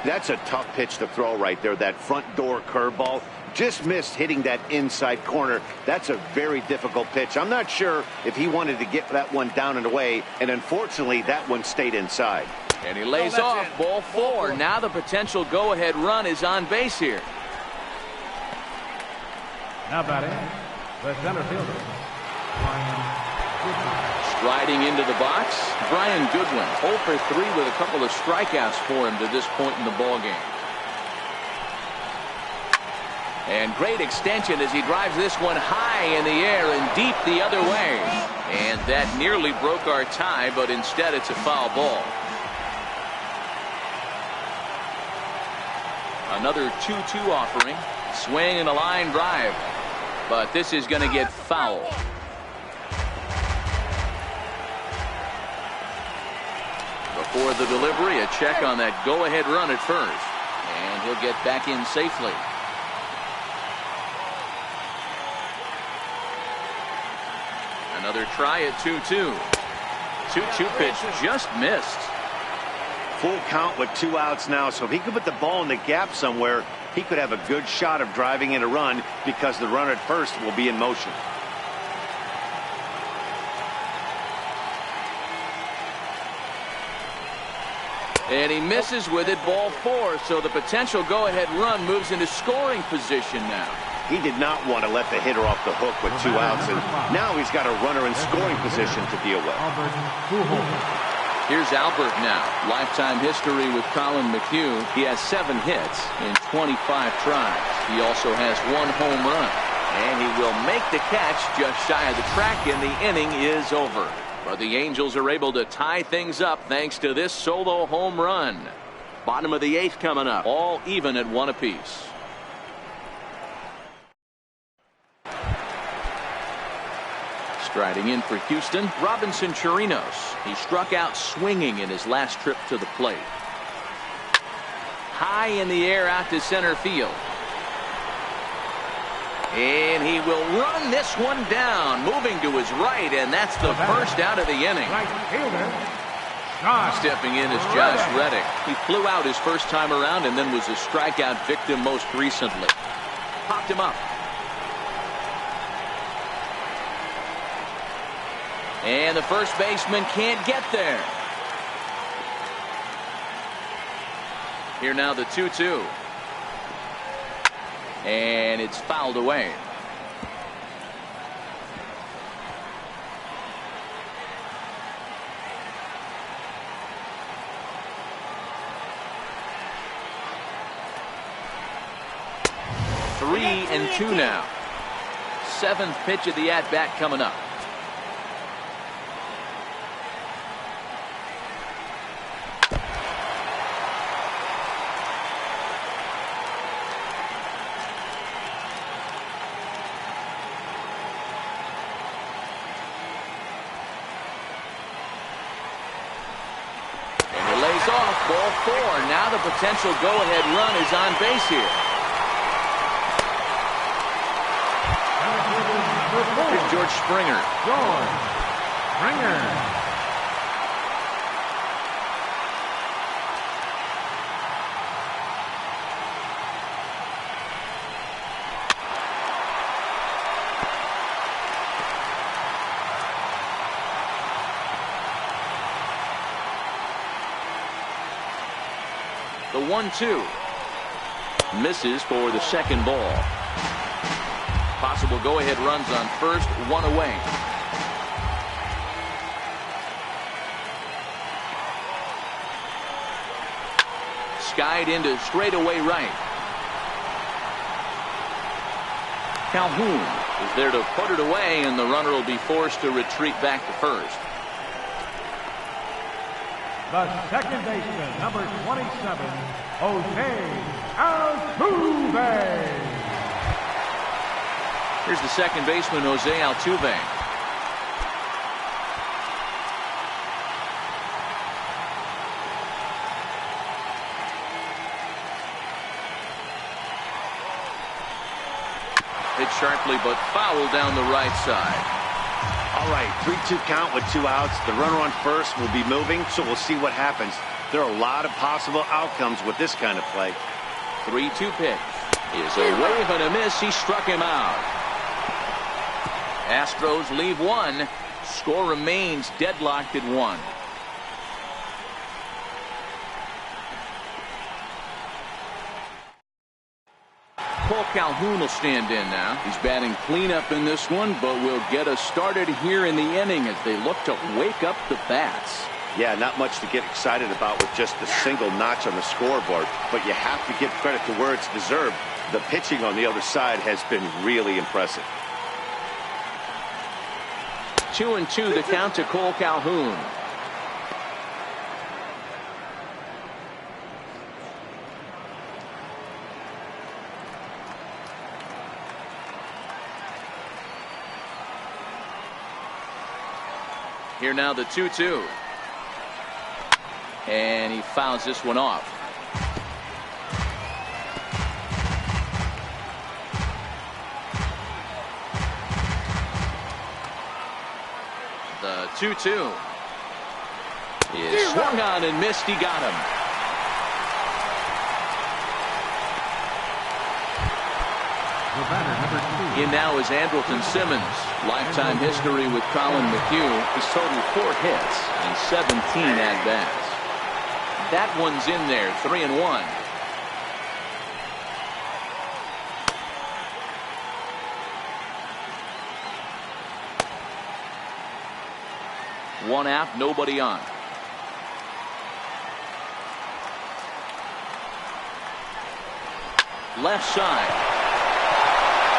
That's a tough pitch to throw right there. That front door curveball just missed hitting that inside corner. That's a very difficult pitch. I'm not sure if he wanted to get that one down and away, and unfortunately that one stayed inside. And he lays off. Ball 4. Now the potential go-ahead run is on base here. Now batting, the center fielder, Striding into the box, Brian Goodwin. 0 for 3 with a couple of strikeouts for him to this point in the ballgame. And great extension as he drives this one high in the air and deep the other way. And that nearly broke our tie, but instead it's a foul ball. Another 2-2 offering. Swing and a line drive. But this is going to get foul. Before the delivery, a check on that go-ahead run at first. And he'll get back in safely. Another try at 2-2. 2-2 pitch just missed. Full count with 2 outs now, so if he could put the ball in the gap somewhere, he could have a good shot of driving in a run because the runner at first will be in motion. And he misses with it, ball 4, so the potential go-ahead run moves into scoring position now. He did not want to let the hitter off the hook with 2 outs, and now he's got a runner in scoring position to deal with. Here's Albert now. Lifetime history with Colin McHugh. He has 7 hits in 25 tries. He also has 1 home run. And he will make the catch just shy of the track, and the inning is over. But the Angels are able to tie things up thanks to this solo home run. Bottom of the 8th coming up. All even at 1 apiece. Striding in for Houston, Robinson Chirinos. He struck out swinging in his last trip to the plate. High in the air out to center field. And he will run this one down, moving to his right, and that's the first out of the inning. Right fielder, Stepping in is Josh Reddick. He flew out his first time around and then was a strikeout victim most recently. Popped him up. And the first baseman can't get there. Here now the 2-2. And it's fouled away. Three and two now. Seventh pitch of the at-bat coming up. Off, ball four. Now the potential go-ahead run is on base here. Here's George Springer. The 1-2 misses for the second ball. Possible go-ahead runs on first, one away. Skied into straightaway right. Calhoun is there to put it away, and the runner will be forced to retreat back to first. The second baseman, number 27, Jose Altuve. Here's the second baseman, Jose Altuve. Hit sharply but foul down the right side. All right, 3-2 count with 2 outs. The runner on first will be moving, so we'll see what happens. There are a lot of possible outcomes with this kind of play. 3-2 pitch is a wave and a miss. He struck him out. Astros leave one. Score remains deadlocked at 1. Cole Calhoun will stand in now. He's batting cleanup in this one, but will get us started here in the inning as they look to wake up the bats. Yeah, not much to get excited about with just a single notch on the scoreboard, but you have to give credit to where it's deserved. The pitching on the other side has been really impressive. 2-2 the count to Cole Calhoun. Here now the 2-2. And he fouls this one off. The 2-2 is swung on and missed. He got him. In now is Andrelton Simmons. Lifetime history with Colin McHugh. He's totaled 4 hits and 17 at-bats. That one's in there, 3-1. One out, nobody on. Left side.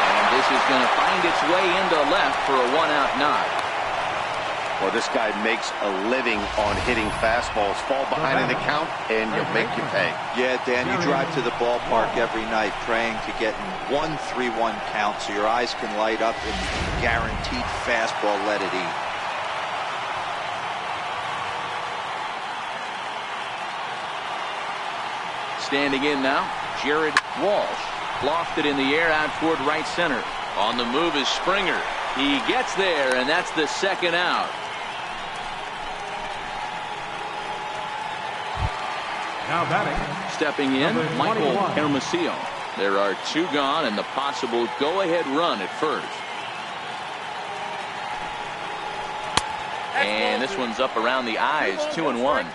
And this is going to find its way into left for a 1-out knock. Well, this guy makes a living on hitting fastballs. Fall behind in the count, and you'll make you pay. Yeah, Dan, you drive to the ballpark every night praying to get in 1-3-1 count so your eyes can light up and guaranteed fastball let it eat. Standing in now, Jared Walsh. Lofted in the air out toward right center. On the move is Springer. He gets there, and that's the second out. Now batting. Stepping in, Number Michael 21. Hermosillo. There are two gone and the possible go-ahead run at first. And this one's up around the eyes, 2-1.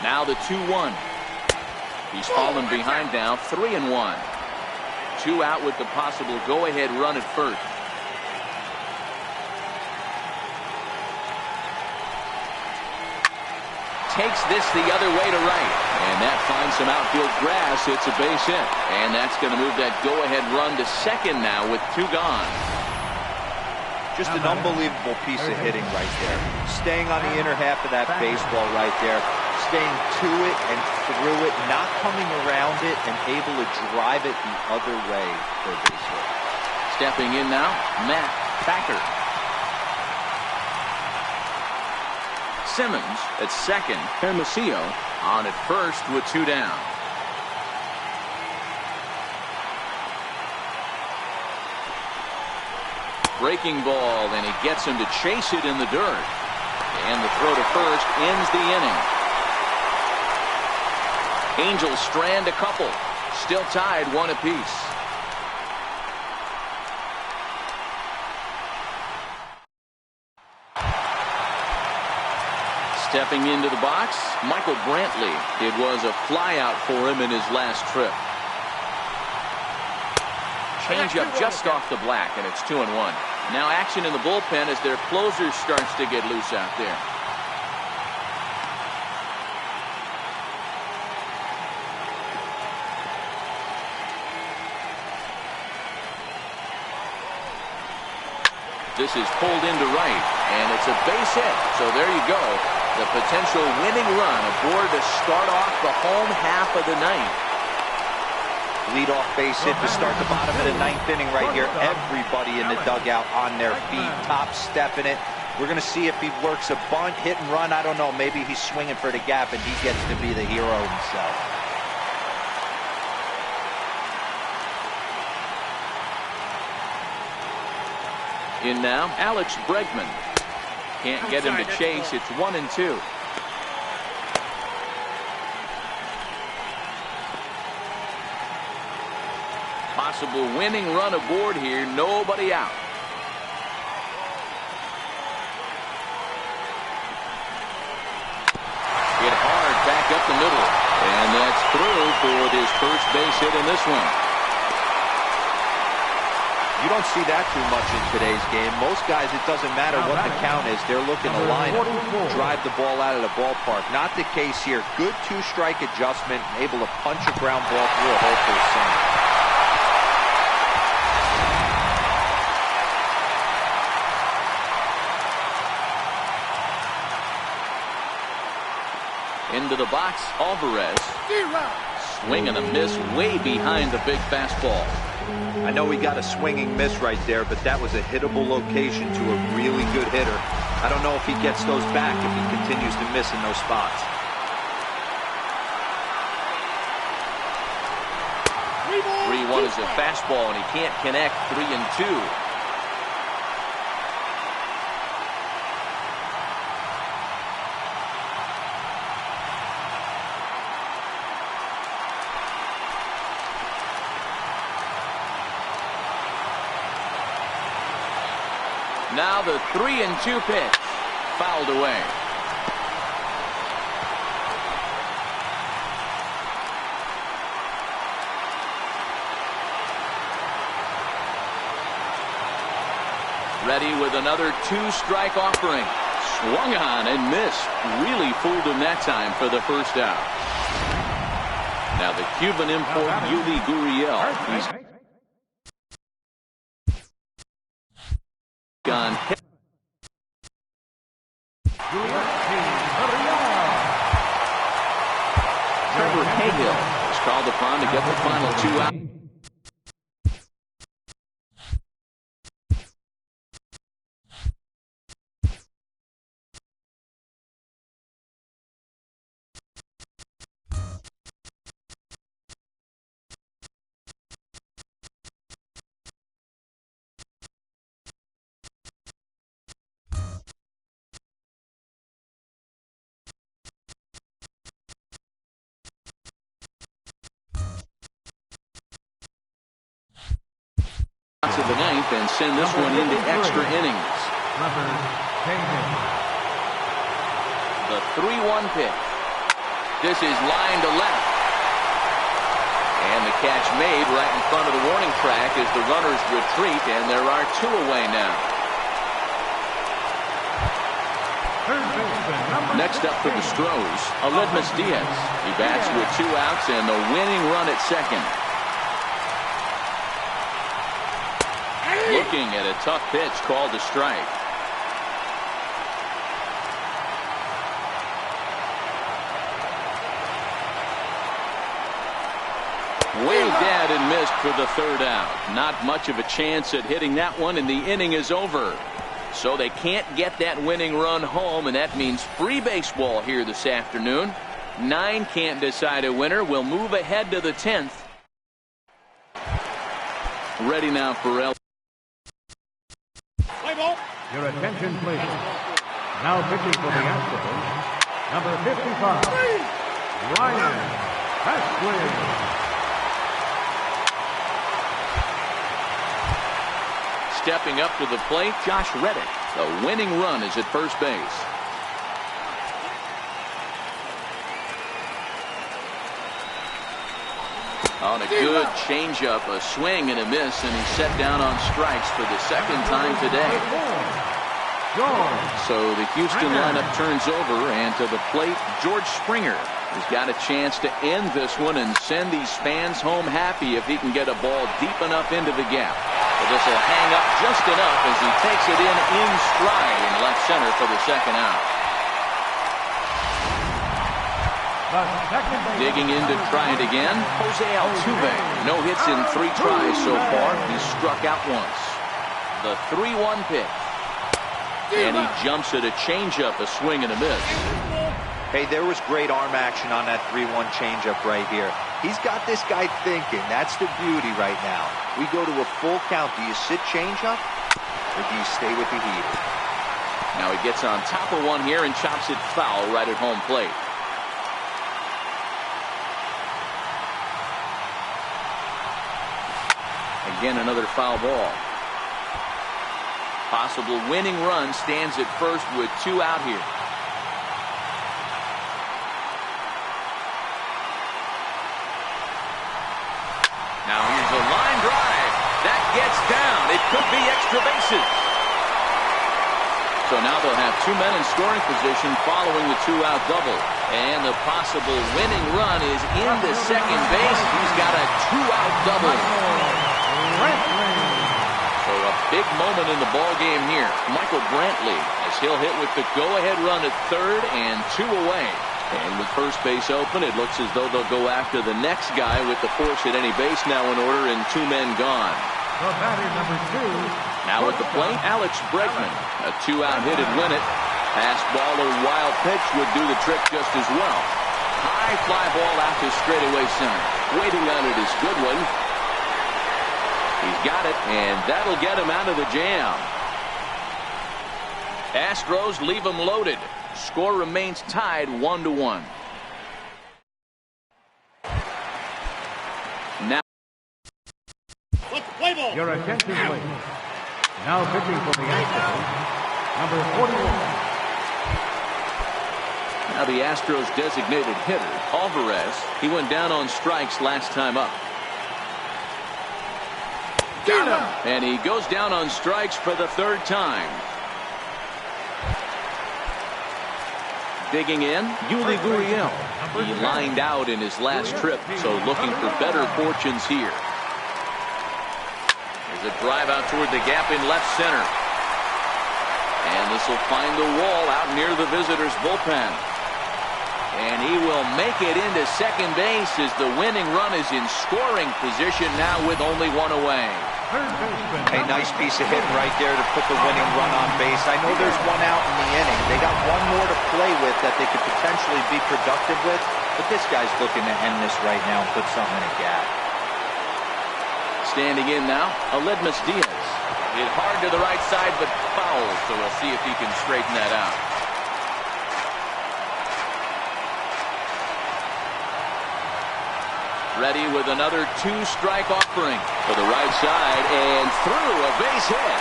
Now the 2-1. He's fallen behind now, 3-1. 2 out with the possible go-ahead run at first. Takes this the other way to right. And that finds some outfield grass. It's a base hit. And that's going to move that go-ahead run to second now with 2 gone. Just an unbelievable piece of hitting right there. Staying on the inner half of that baseball right there. Staying to it and through it, not coming around it, and able to drive it the other way for a base hit. Stepping in now, Matt Thacker. Simmons at second. Hermosillo on at first with 2 down. Breaking ball, and he gets him to chase it in the dirt. And the throw to first ends the inning. Angels strand a couple. Still tied 1 apiece. Stepping into the box, Michael Brantley. It was a flyout for him in his last trip. Changeup just off the black, and it's 2-1. Now action in the bullpen as their closer starts to get loose out there. This is pulled into right, and it's a base hit. So there you go. The potential winning run aboard to start off the home half of the ninth. Leadoff base hit to start the bottom of the 9th inning right here. Everybody in the dugout on their feet, top stepping it. We're going to see if he works a bunt, hit and run. I don't know. Maybe he's swinging for the gap and he gets to be the hero himself. In now, Alex Bregman. Can't get him to chase. It's 1-2. Possible winning run aboard here. Nobody out. Hit hard back up the middle. And that's through for his first base hit in this one. You don't see that too much in today's game. Most guys, it doesn't matter what the count is. They're looking to line up, drive the ball out of the ballpark. Not the case here. Good 2-strike adjustment, able to punch a ground ball through a hole for center. Into the box, Alvarez. Swing and a miss way behind the big fastball. I know he got a swinging miss right there, but that was a hittable location to a really good hitter. I don't know if he gets those back if he continues to miss in those spots. Three-1 is a fastball, and he can't connect. 3-2. Now the 3-2 pitch. Fouled away. Ready with another 2-strike offering. Swung on and missed. Really fooled him that time for the first out. Now the Cuban import, Yuli Gurriel. He's gone. Trevor Cahill is called upon to get the final 2 out. To the ninth and send this one into extra innings. The 3-1 pitch. This is line to left. And the catch made right in front of the warning track as the runners retreat, and there are 2 away now. Next up for the Astros, Aledmus Diaz. He bats with 2 outs and the winning run at second. Looking at a tough pitch called a strike. Waved at and missed for the 3rd out. Not much of a chance at hitting that one, and the inning is over. So they can't get that winning run home, and that means free baseball here this afternoon. 9 can't decide a winner. We'll move ahead to the 10th. Ready now for El. Your attention, please. Now pitching for the Astros, number 55, Ryan Hesquith. Stepping up to the plate, Josh Reddick. The winning run is at first base. On a good changeup, a swing and a miss, and he's set down on strikes for the 2nd time today. So the Houston lineup turns over, and to the plate, George Springer has got a chance to end this one and send these fans home happy if he can get a ball deep enough into the gap. But this will hang up just enough as he takes it in stride in left center for the 2nd out. Digging in to try it again, Jose Altuve. No hits in 3 tries so far. He's struck out once. The 3-1 pitch. And he jumps at a changeup, a swing and a miss. Hey, there was great arm action on that 3-1 changeup right here. He's got this guy thinking. That's the beauty right now. We go to a full count. Do you sit changeup or do you stay with the heater? Now he gets on top of one here and chops it foul right at home plate. Again, another foul ball. Possible winning run stands at first with 2 out here. Now here's a line drive. That gets down. It could be extra bases. So now they'll have 2 men in scoring position following the 2-out double. And the possible winning run is into second base. He's got a 2-out double. So a big moment in the ball game here. Michael Brantley, as he'll hit with the go-ahead run at 3rd and 2 away. And with first base open, it looks as though they'll go after the next guy with the force at any base now in order and 2 men gone. The batter, number 2. Now at the plate, Alex Bregman. A 2-out hit and win it. Pass ball or wild pitch would do the trick just as well. High fly ball out to straightaway center. Waiting on it is Goodwin. He's got it, and that'll get him out of the jam. Astros leave him loaded. Score remains tied 1-1. Now, Your attention, please. Now pitching for the Astros, number 41. Now the Astros designated hitter, Alvarez. He went down on strikes last time up. Got him! And he goes down on strikes for the 3rd time. Digging in, Yuli Gurriel. He lined out in his last trip, so looking for better fortunes here. There's a drive out toward the gap in left center. And this will find the wall out near the visitors' bullpen. And he will make it into second base as the winning run is in scoring position now with only one away. A nice piece of hitting right there to put the winning run on base. I know there's one out in the inning. They got one more to play with that they could potentially be productive with. But this guy's looking to end this right now and put something in a gap. Standing in now, Aledmus Diaz. Hit hard to the right side, but foul. So we'll see if he can straighten that out. Ready with another two-strike offering for the right side and through a base hit.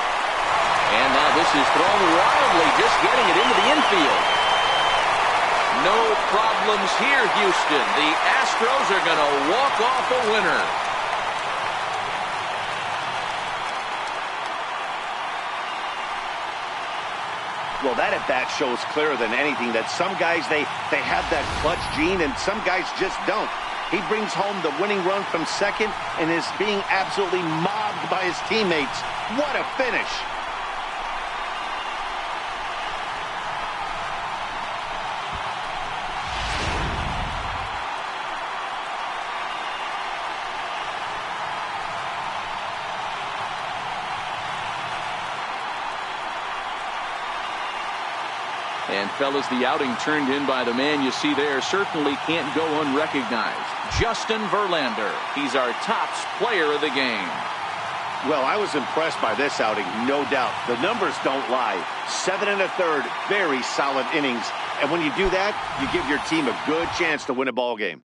And now this is thrown wildly, just getting it into the infield. No problems here, Houston. The Astros are going to walk off a winner. Well, that at-bat shows clearer than anything that some guys, they have that clutch gene and some guys just don't. He brings home the winning run from second and is being absolutely mobbed by his teammates. What a finish. And fellas, the outing turned in by the man you see there certainly can't go unrecognized. Justin Verlander. He's our tops player of the game. Well, I was impressed by this outing, no doubt. The numbers don't lie. 7 1/3, very solid innings. And when you do that, you give your team a good chance to win a ball game.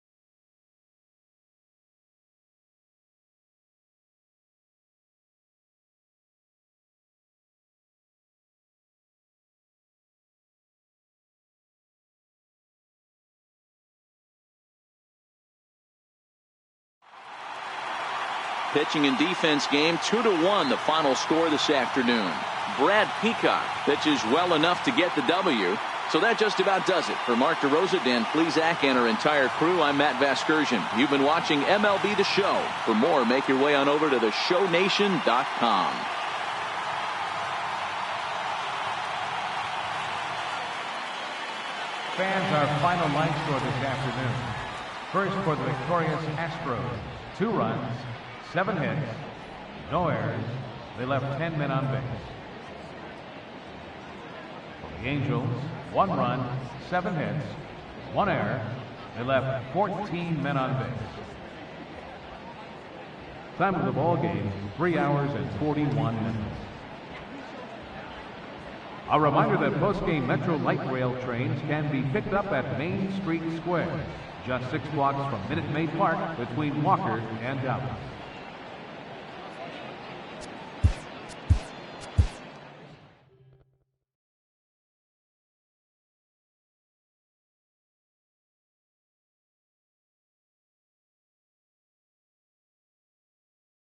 Pitching and defense game 2-1 the final score this afternoon. Brad Peacock pitches well enough to get the W. So that just about does it. For Mark DeRosa, Dan Plesac, and our entire crew, I'm Matt Vasgersian. You've been watching MLB The Show. For more, make your way on over to theshownation.com. Fans, our final line score this afternoon. First for the victorious Astros, 2 runs, 7 hits, no errors. They left 10 men on base. For the Angels, 1 run, 7 hits, 1 error. They left 14 men on base. Time of the ball game, 3 hours and 41 minutes. A reminder that post-game Metro Light Rail trains can be picked up at Main Street Square, just 6 blocks from Minute Maid Park between Walker and Dallas.